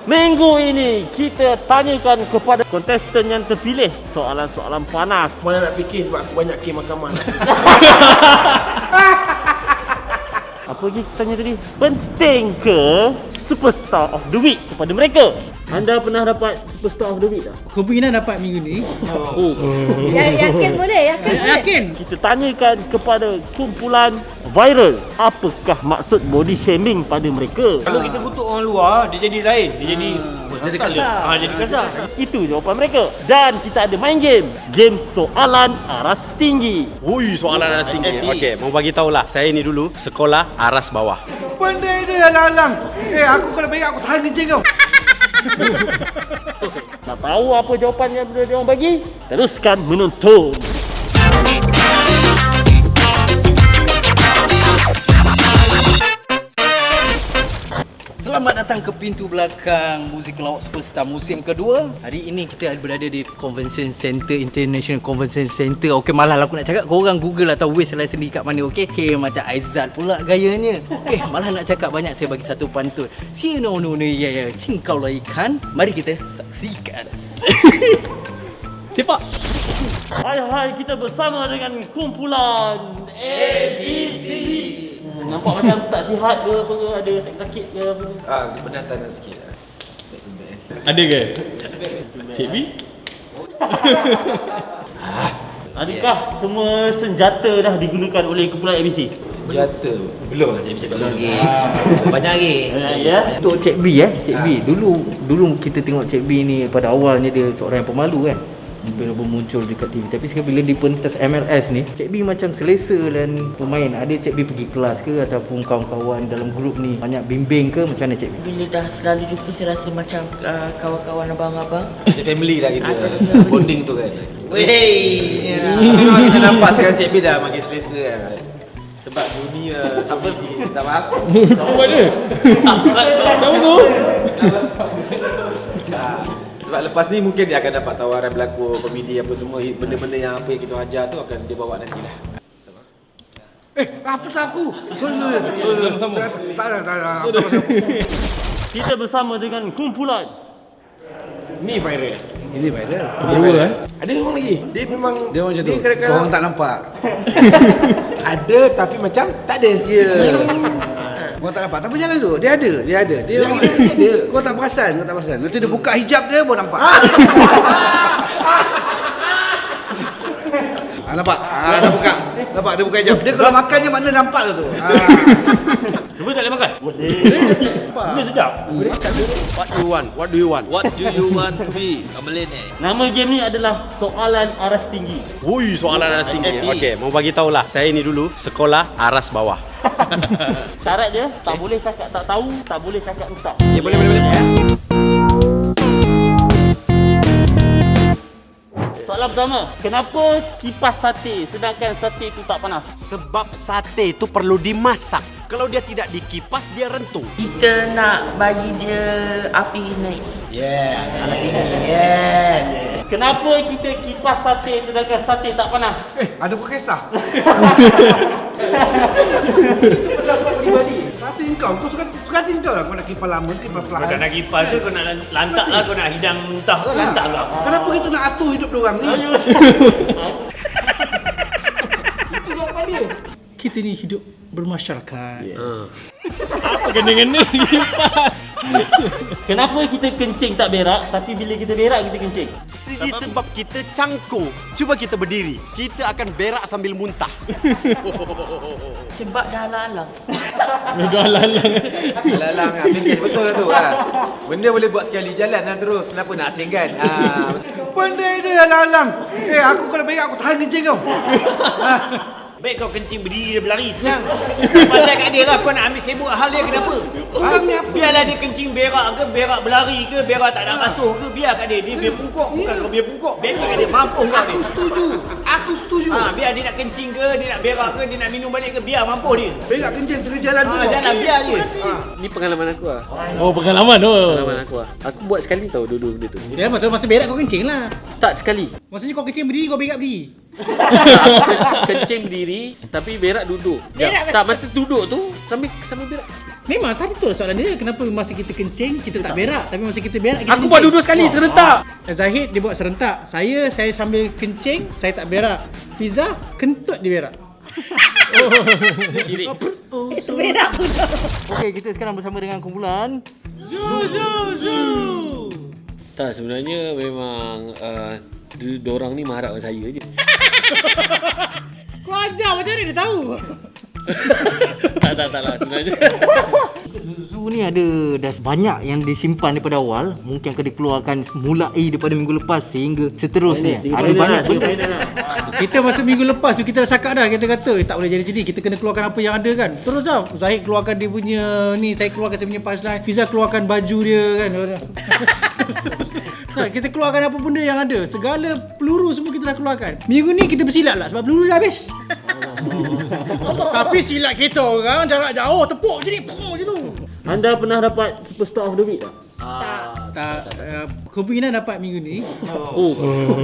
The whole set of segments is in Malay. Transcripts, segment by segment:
Minggu ini kita tanyakan kepada kontestan yang terpilih soalan-soalan panas. Mana nak fikir sebab aku banyak kes mahkamah. Apa lagi kita tanya tadi? Penting ke Superstar of the Week kepada mereka? Anda pernah dapat Superstar of the Week tak? Kemungkinan dapat minggu ni. Yakin boleh, Yakin. Kita tanyakan kepada kumpulan viral, apakah maksud body shaming pada mereka? Kalau kita kutuk orang luar, dia jadi lain. Dia jadi kasar. Jadi kasar. Itu jawapan mereka. Dan kita ada main game. Game soalan aras tinggi. Ui, soalan aras tinggi. Okey, mau bagi tahulah. Saya ni dulu sekolah aras bawah. Benda itu alang-alang. Aku kalau berak aku tahan kencing kau. Nak tahu apa jawapan yang dia orang bagi? Teruskan menonton. Selamat datang ke pintu belakang Muzik Lawak Superstar musim kedua. Hari ini kita berada di Convention Center, International Convention Center. Okey, malah aku nak cakap korang Google atau Waze lah sendiri kat mana, okey? Okey, macam Aizat pula gayanya. Okey, malah nak cakap banyak, saya bagi satu pantun. Si no ya, cingkau lah ikan. Mari kita saksikan. Cepat. Hai, kita bersama dengan kumpulan ABC. Nampak macam tak sihat ke apa ke, ada sakit ke apa ke? Penatan sikit lah. Ada ke? Cik B? Adakah semua senjata dah digunakan oleh kumpulan ABC? Senjata. Belum lah Cik Bicik lagi. Banyak lagi. Ya. Untuk Cik B Cik B. Dulu kita tengok Cik B ni pada awalnya dia seorang yang pemalu kan. Bila muncul dekat TV. Tapi sekarang bila di pentas MLS ni, Cik B macam selesa dan pemain. Ada Cik B pergi kelas ke ataupun kawan-kawan dalam grup ni banyak bimbing ke, macam mana Cik B? Bila dah selalu jumpa saya rasa macam kawan-kawan abang-abang. Macam family lah kita. Macam family. Bonding tu kan. Wey. Tapi memang kita nampak sekarang Cik B dah makin selesa kan. Sebab dunia siapa sih tak faham. Kamu ada? Kamu tu? Sebab lepas ni mungkin dia akan dapat tawaran berlakon komedi apa semua, benda-benda yang apa yang kita ajar tu akan dia bawa nantilah. Apa sah aku? Sorry. Tak ada. Kita bersama dengan kumpulan. Ni viral. Ini viral. Ada orang lagi. Dia memang Dia macam tu. kadang-kadang Orang tak nampak. ada tapi macam tak ada. Ya. Kau tak nampak, tapi jangan dulu. Dia ada. Dia mesti ada. Kau tak perasan. Nanti dia buka hijab dia baru nampak. Nampak? Dah buka. Nampak dia buka hijab. Dia kalau makan je mana nampak tu. Cuba tak boleh makan? Ini sedap. What do you want? What do you want to be? Kamelin Nama game ni adalah soalan aras tinggi. Ui, soalan aras tinggi. Okey, mau bagi tahulah. Saya ni dulu sekolah aras bawah. Syarat dia tak boleh cakap tak tahu, tak boleh cakap entah. Ya, boleh. Soalan pertama, kenapa kipas sate sedangkan sate itu tak panas? Sebab sate itu perlu dimasak. Kalau dia tidak dikipas, dia rentung. Kita nak bagi dia api naik. Kenapa kita kipas sate sedangkan sate tak panas? Ada bukan kisah. Satu kau suka tinggal lah. Kau nak kipas lama, kipas Kau tak perlahan. nak kipas tu, kau nak lantak lah, kau nak hidang mentah tu, lantak lah. Kenapa kita nak atur hidup diorang ni? Itu jawapan dia. Kita ni hidup bermasyarakat. Apa kena-kena kipas? Kenapa kita kencing tak berak tapi bila kita berak kita kencing? Jadi sebab kita cangkung. Cuba kita berdiri. Kita akan berak sambil muntah. Sebab dah alang-alang. Lalang lah, fikir betul lah tu. Benda boleh buat sekali jalan lah terus. Kenapa nak asingkan? Benda itu alang-alang. Aku kalau berak aku tahan kencing kau. Baik kau kencing berdiri dia berlari sekarang. Pasal kat dia lah, kau nak ambil sibuk hal dia kenapa? Korang ni apa? Biarlah dia kencing berak ke, berak berlari ke, berak tak nak basuh ke, biar kat dia. Dia biar pungkuk, bukan kau biar pungkuk. Biar kat dia, mampu kau ni. Aku setuju. Biar dia nak kencing ke, dia nak berak ke, dia nak minum balik ke, biar mampu dia. Berak kencing setengah jalan tu. Jalan biar dia. Ni pengalaman aku lah. Oh, pengalaman tu. Pengalaman aku lah. Aku buat sekali tau dua-dua benda tu. Dia masa berak kau kencing lah. Tak sekali. Maksudnya kau kencing berdiri, kau berak berdiri. Kencing berdiri tapi berak duduk. Berak Tak, masa duduk tu sambil berak. Memang tadi tu soalan dia, kenapa masa kita kencing kita tak berak, tapi masa kita berak kita Aku buat duduk sekali serentak. Zahid dia buat serentak. Saya sambil kencing, saya tak berak. Fiza kentut dia berak. Dia syirik. Itu berak pun. Okey, kita sekarang bersama dengan kumpulan Tak, sebenarnya memang diorang ni mengharapkan saya je. Kau ajar macam mana dia tahu? Tak lah sebenarnya. Zoo ni ada dah banyak yang disimpan daripada awal. Mungkin akan dikeluarkan mulai daripada minggu lepas sehingga seterusnya. Ada banyak benda. Kita masa minggu lepas tu kita dah cakap dah, kita kata tak boleh jadi, kita kena keluarkan apa yang ada kan. Terus dah Zahid keluarkan dia punya ni, saya keluarkan saya punya punchline, Fiza keluarkan baju dia kan. Nah, kita keluarkan apa benda yang ada. Segala peluru semua kita dah keluarkan. Minggu ni kita bersilat lah sebab peluru dah habis. Tapi silat kita orang jarak jauh tepuk macam ni, macam tu. Anda pernah dapat Superstar of the Week tak? Tak, kemungkinan dapat minggu ni.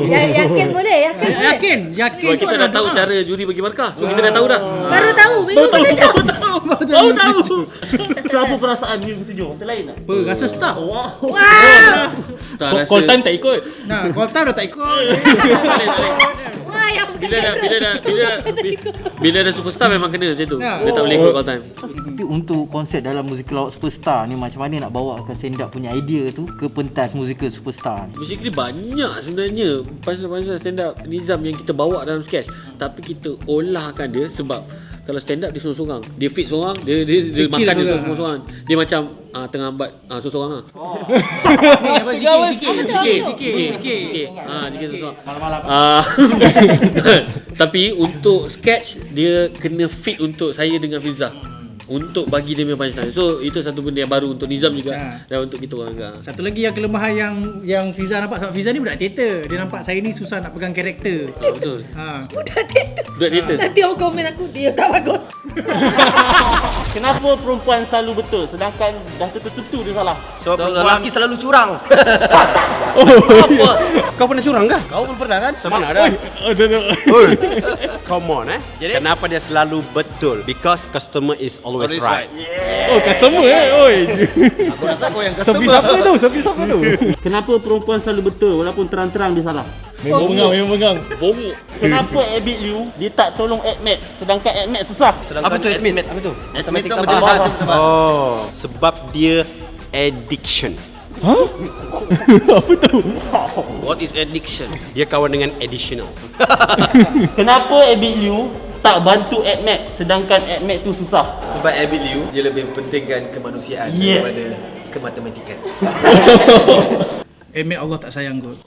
Yakin boleh, Yakin Sebab kita dah tahu cara juri bagi markah. Sebab kita dah tahu dah. Baru tahu minggu kejap. Baru tahu. Siapa perasaan minggu 7? Selain tak? Apa, rasa star. Wah. Tak rasa. Call time tak ikut. Nah, call time dah tak ikut. Wah, yang Bila ada superstar memang kena macam tu. Ya. Dia tak boleh ikut call time. Tapi untuk konsep dalam musikal lawak superstar ni, macam mana nak bawa ke stand up punya idea tu ke pentas musikal superstar ni? Basically banyak sebenarnya pasal stand up Nizam yang kita bawa dalam sketch, tapi kita olahkan dia sebab kalau stand up dia seorang-seorang. Dia fit seorang, dia makan dia seorang-seorang. Dia macam tengah ambat seorang-seorang lah. Ni apa Sikit. Sikit seorang. Malam-malam. Tapi untuk sketch dia kena fit untuk saya dengan Fiza. Untuk bagi dia punya punchline. So itu satu benda yang baru untuk Nizam juga dan untuk kita orang juga. Satu lagi yang kelemahan yang Fiza nampak, sebab Fiza ni budak teater. Dia nampak saya ni susah nak pegang karakter. Betul. Budak teater. Budak teater. Nanti orang komen aku, dia tak bagus. Kenapa perempuan selalu betul sedangkan dah tentu dia salah? So lelaki selalu curang. Apa? Kau pernah curang kah? Kau pun pernah kan? Sama ada. Oi. Come on Jadi, kenapa dia selalu betul? Because customer is always right. Oh, customer oi. Aku rasa kau yang Tapi siapa tu? Kenapa perempuan selalu betul walaupun terang-terang dia salah? Memang bengang. Bongok. Kenapa Abid Liu dia tak tolong Admat sedangkan Admat susah? Apa tu admin? Apa tu? Matematik Oh, sebab dia addiction. Apa tu? What is addiction? Dia kawan dengan additional. Kenapa Abid Liu tak bantu Admat sedangkan Admat tu susah? Sebab Abid Liu dia lebih pentingkan kemanusiaan daripada kematematikan. Admit Allah tak sayang kau.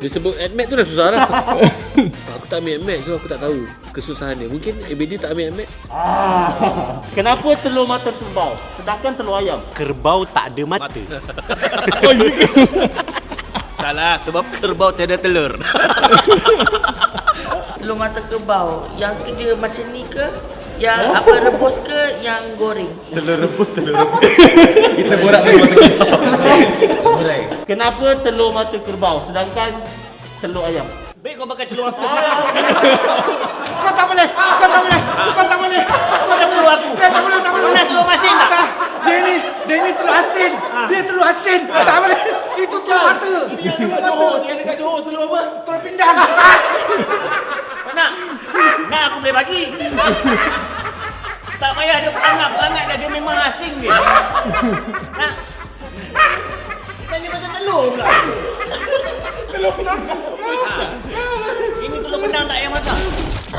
Dia sebut admit tu dah susah dah. Aku tak ambil admit, so aku tak tahu kesusahan dia. Mungkin ABD tak ambil admit. Kenapa telur mata kerbau sedangkan telur ayam? Kerbau tak ada mata. Salah, sebab kerbau tiada telur. Telur mata kerbau. Yang tu dia macam ni ke? Yang apa, rebus ke? Yang goreng? Telur rebus. Kita borak telur mata kerbau. Kenapa telur mata kerbau sedangkan telur ayam? Baik kau makan telur aku. Kau tak boleh. Telur aku. Tak boleh. Mana telur masin tak? Dia ni telur asin. Dia telur asin. Tak boleh. Itu telur mata. Dia dekat Johor telur apa? Telur pindang. Nak aku boleh bagi. Tak payah dia perangat dah, dia memang asing dia. Nak. Tanya pasal telur pula. Telur penang. Ini telur penang tak ayam masak.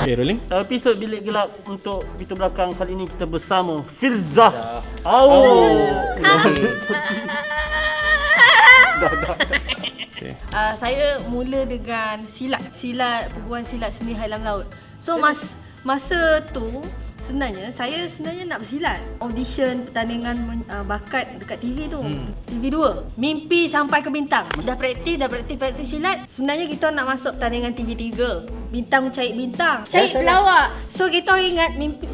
Okay, rolling. Episod Bilik Gelap untuk Pintu Belakang kali ini kita bersama Filzah. Saya mula dengan silat perguruan silat seni Hailang Laut. So masa tu sebenarnya saya nak bersilat. Audition pertandingan bakat dekat TV tu. TV2. Mimpi sampai ke bintang. Dah praktis silat. Sebenarnya kita nak masuk pertandingan TV3. Bintang mencari bintang. Cari pelawak. So kita ingat mimpi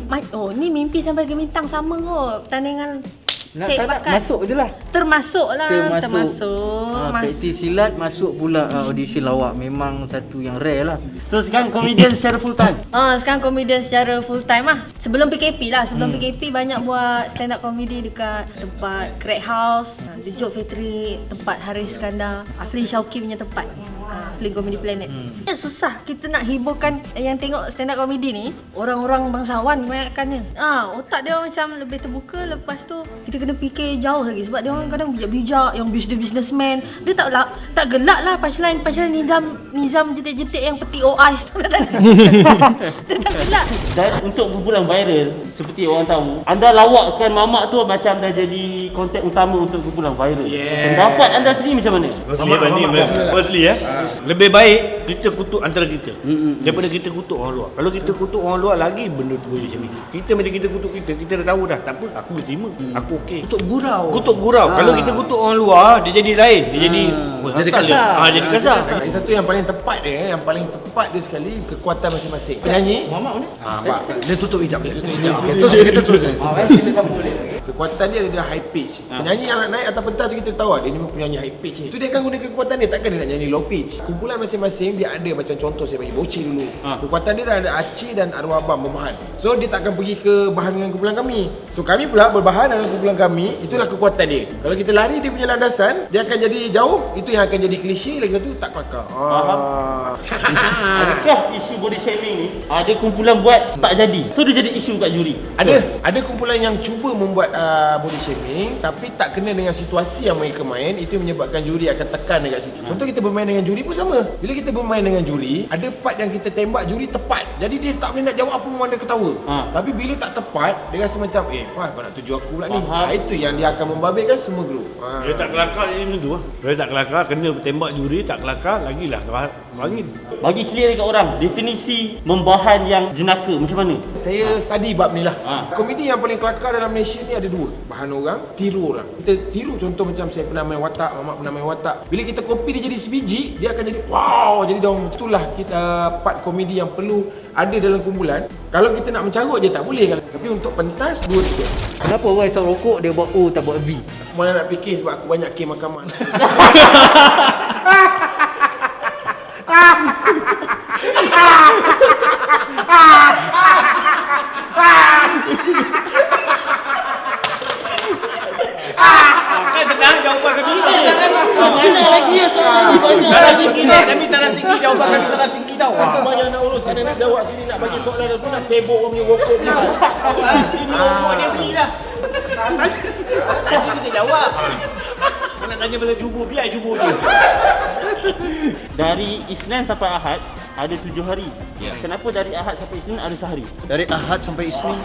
ni mimpi sampai ke bintang sama kot. Pertandingan Nak Cek tak nak, bakat. masuk je lah. Termasuk lah. Ah, praktis silat, masuk pula audisi lawak. Memang satu yang rare lah. So sekarang komedian secara full time. Sekarang komedian secara full time lah. Sebelum PKP lah. Sebelum PKP banyak buat stand up comedy dekat tempat Crack House, The Joke Factory, tempat Haris Iskandar, Aflin Syauqi punya tempat. Aflin Comedy Planet. Susah kita nak hiburkan yang tengok stand up comedy ni, orang-orang bangsawan kebanyakannya. Otak dia macam lebih terbuka, lepas tu kita kena fikir jauh lagi sebab dia orang kadang bijak-bijak, yang businessman. Dia tak gelak lah punchline Nizam jetik-jetik yang peti OIS tu. Dia tak gelak. Dan untuk kumpulan viral, seperti orang tahu, anda lawakkan mamak tu macam dah jadi konten utama untuk kumpulan viral. Pendapat anda sendiri macam mana? Firstly lebih baik kita kutuk antara kita daripada kita kutuk orang luar. Kalau kita kutuk orang luar lagi benda tu boleh macam ni. Kita macam kita kutuk kita dah tahu dah. Tak apa, aku boleh terima. Aku okey. Kutuk gurau. Kalau kita kutuk orang luar, dia jadi lain. Dia jadi kasar. Jadi kasar. Lagi satu yang paling tepat dia sekali kekuatan masing-masing. Penyanyi Mamak mana? dia tutup hijab. Terus kita terus. Kekuatan dia ada high pitch. Penyanyi yang nak naik atas pentas tu kita tahu dia ni penyanyi high pitch ni. So dia akan guna kekuatan dia, takkan dia nak nyanyi low pitch. Kumpulan masing-masing dia ada, macam contoh saya bagi Boci dulu. Kekuatan dia dah ada Aceh dan Arwah Abang berbahan. So dia tak akan pergi ke bahan dengan kumpulan kami. So kami pula berbahan dengan kumpulan kami, itulah kekuatan dia. Kalau kita lari dia punya landasan, dia akan jadi jauh, itu yang akan jadi klise, lagi satu tak kelakar. Adakah isu body shaming ni ada kumpulan buat tak jadi, so dia jadi isu kat juri? Ada kumpulan yang cuba membuat body shaming tapi tak kena dengan situasi yang mereka main, itu menyebabkan juri akan tekan dekat situ. Contoh kita bermain dengan juri pun sama. Bila kita bermain dengan juri, ada part yang kita tembak juri tepat. Jadi dia tak boleh nak jawab apa pun, dia ketawa. Tapi bila tak tepat, dia rasa macam Pak kau nak tuju aku pula ni. Itu yang dia akan membabitkan semua grup. Dia tak kelakar dia macam tu. Dia tak kelakar, kena tembak juri, tak kelakar, lagilah angin. Bagi clear dekat orang, definisi membahan yang jenaka macam mana? Saya study bab ni lah. Komedi yang paling kelakar dalam Malaysia ni ada dua. Bahan orang, tiru orang. Kita tiru, contoh macam saya pernah main watak, Mamak pernah main watak. Bila kita copy dia jadi sebiji, dia akan jadi wow. Jadi itulah kita part komedi yang perlu ada dalam kumpulan. Kalau kita nak mencarut je tak boleh. Tapi untuk pentas, 2-3. Kenapa orang isap rokok dia buat O tak buat V? Mana nak fikir sebab aku banyak kes mahkamah. Kan senang jawapan kami. Mana lagi ya? Darah tinggi ni, kami darah tinggi, jawapan kami darah tinggi tau. Aku banyak nak urus sana, nak jawab sini, nak bagi soalan aku nak sibuk orang punya rokok ni. Sini rokok dia beli lah. Nanti kita jawab. Kau nak tanya pasal jubur, biar jubur je. Dari Isnin sampai Ahad ada 7 hari. Kenapa dari Ahad sampai Isnin ada sehari? Dari Ahad sampai Isnin.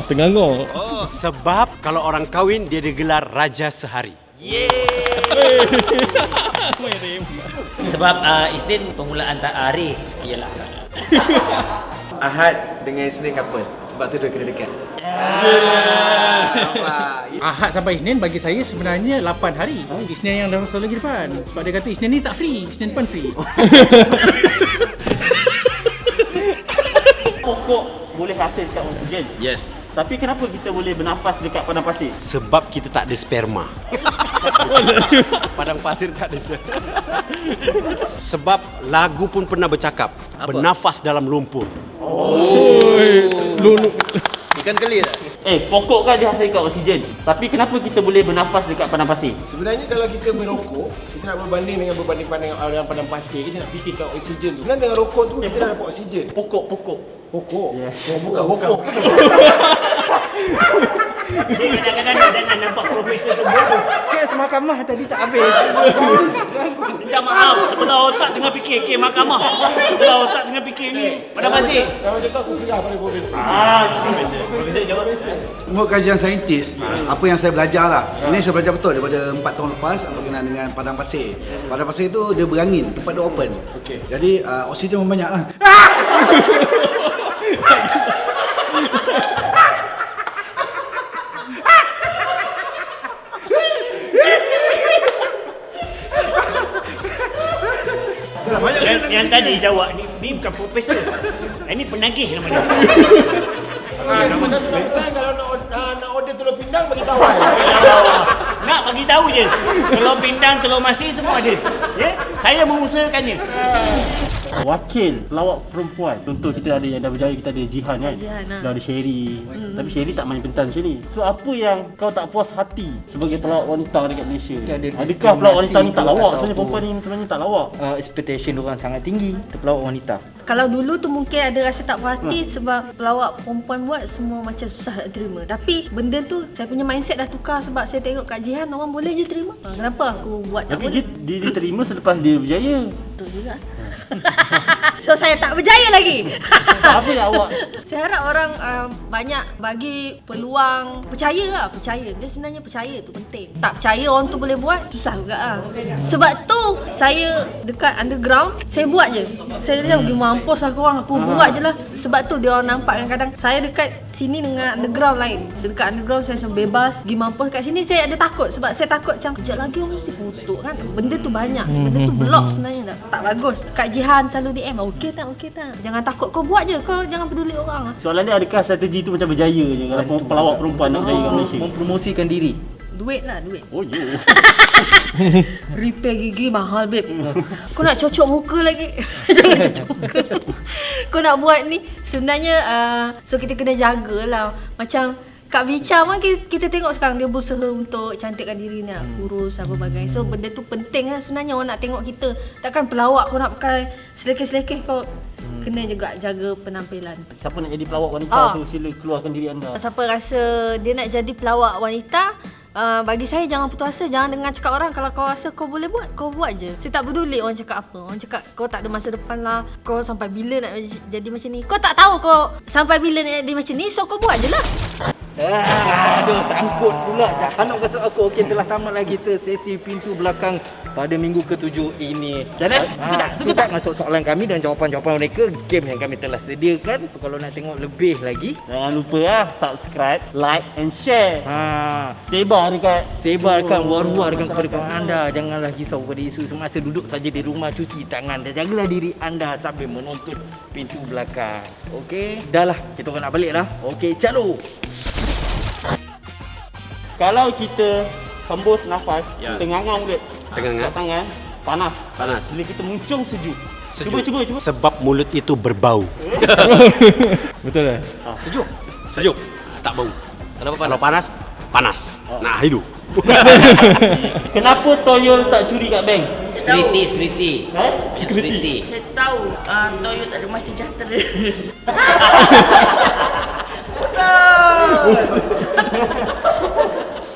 Tengah-tengah. Sebab kalau orang kahwin dia digelar Raja Sehari. Sebab Isnin permulaan hari ialah Ahad dengan Isnin couple. Sebab tu dia kena dekat. Ahad sampai Isnin bagi saya sebenarnya 8 hari. Isnin yang dah masuk lagi depan. Sebab dia kata Isnin ni tak free, Isnin depan free. Pokok boleh hasilkan oksigen. Yes. Tapi kenapa kita boleh bernafas dekat padang pasir? Sebab kita tak ada sperma. Padang pasir tak ada sperma. Sebab lagu pun pernah bercakap, bernafas dalam lumpur. Ikan keli tak? Pokok kan dia hasilkan oksigen. Tapi kenapa kita boleh bernafas dekat padang pasir? Sebenarnya kalau kita merokok, kita nak berbanding dengan dengan padang pasir, kita nak fikirkan oksigen tu. Sebenarnya dengan rokok tu kita dah dapat oksigen. Pokok. Bukan rokok. kadang-kadang jangan nampak profesor tu bodoh. Kes mahkamah tadi tak habis. Minta maaf, sebelah otak tengah fikir kes mahkamah. Sebelah otak tengah fikir ni. Padang pasir. Kalau macam tu aku silap pada profesor. Profesor jawab. Menurut kajian saintis, apa yang saya belajar lah, ini saya belajar betul daripada 4 tahun lepas berkenaan dengan padang pasir. Padang pasir itu dia berangin, tempat dia open. Jadi oksigen banyak lah. Yang tadi jawab ni bukan profesor. Ini penagih nama dia. Mana sudah pesan kalau nak order telur pindang bagi tahu. Nak bagi tahu je. Telur pindang, telur masin semua ada. Ya? Saya mengusahakannya. Wakil pelawak perempuan. Contoh kita ada yang dah berjaya, kita ada Jihan kan. Jihan, Dah ada Sherry. Tapi Sherry tak main pentas macam ni. So apa yang kau tak puas hati sebagai pelawak wanita dekat Malaysia? Adakah pelawak wanita ni tak lawak? Sebenarnya perempuan ni sebenarnya tak lawak. Expectation orang sangat tinggi untuk pelawak wanita. Kalau dulu tu mungkin ada rasa tak puas hati sebab pelawak perempuan buat semua macam susah nak terima. Tapi benda tu saya punya mindset dah tukar sebab saya tengok Kak Jihan orang boleh je terima. Kenapa aku buat tak Tapi boleh? dia terima selepas dia berjaya. Betul juga. So saya tak berjaya lagi. Apa yang awak? Saya harap orang banyak bagi peluang, percaya. Dia sebenarnya percaya tu penting. Tak percaya orang tu boleh buat, susah juga lah. Sebab tu saya dekat underground, saya buat je. Saya dah pergi mampus lah korang, aku buat je lah. Sebab tu dia orang nampak kadang-kadang saya dekat sini dengan underground lain. Dekat underground saya macam bebas, pergi mampus. Kat sini saya ada takut sebab saya takut macam kejap lagi orang mesti kutuk kan. Benda tu banyak, benda tu block sebenarnya tak bagus. Kak Jihan selalu DM, okey tak? Jangan takut, kau buat je, kau jangan peduli orang. Soalan dia, adakah strategi tu macam berjaya je kalau pelawak perempuan nak berjaya kat Malaysia? Mempromosikan diri. Duit lah, duit. Oh ya. Repair gigi mahal babe. Kau nak cocok muka lagi. Jangan cocok muka. Kau nak buat ni sebenarnya so kita kena jagalah. Macam Kak Vicha pun kita tengok sekarang dia berusaha untuk cantikkan diri ni, nak kurus apa bagai. So benda tu penting lah sebenarnya, orang nak tengok kita. Takkan pelawak kau nak pakai selekeh-selekeh, kau kena juga jaga penampilan. Siapa nak jadi pelawak wanita tu sila keluarkan diri anda. Siapa rasa dia nak jadi pelawak wanita, bagi saya jangan putus asa, jangan dengar cakap orang. Kalau kau rasa kau boleh buat, kau buat je. Saya tak peduli orang cakap apa. Orang cakap kau tak ada masa depan lah, kau sampai bila nak jadi macam ni. Kau tak tahu kau sampai bila nak jadi macam ni, so kau buat je lah. Aduh, sangkut pula Jahanam kasut aku. Okey, telah tamatlah kita sesi pintu belakang pada minggu ke-7 ini. Sekejap masuk soalan kami dan jawapan-jawapan mereka, game yang kami telah sediakan. Kalau nak tengok lebih lagi, jangan lupa subscribe, like and share. Sebarkan war-warkan kepada kawan anda. Janganlah risau pada isu semasa duduk saja di rumah, cuci tangan dan jagalah diri anda sambil menonton pintu belakang. Okey, dah lah, kita orang nak balik lah. Okey, calo. Kalau kita hembus nafas, tengangan mulut, Tengangan. tangan, panas. Bila kita muncung sejuk. Cuba. Sebab mulut itu berbau. Betul tak? Sejuk. Tak bau. Kalau panas, panas. Nak hidup. Kenapa Toyol tak curi kat bank? Security. Saya tahu Toyo tak ada masih sejahtera. Betul.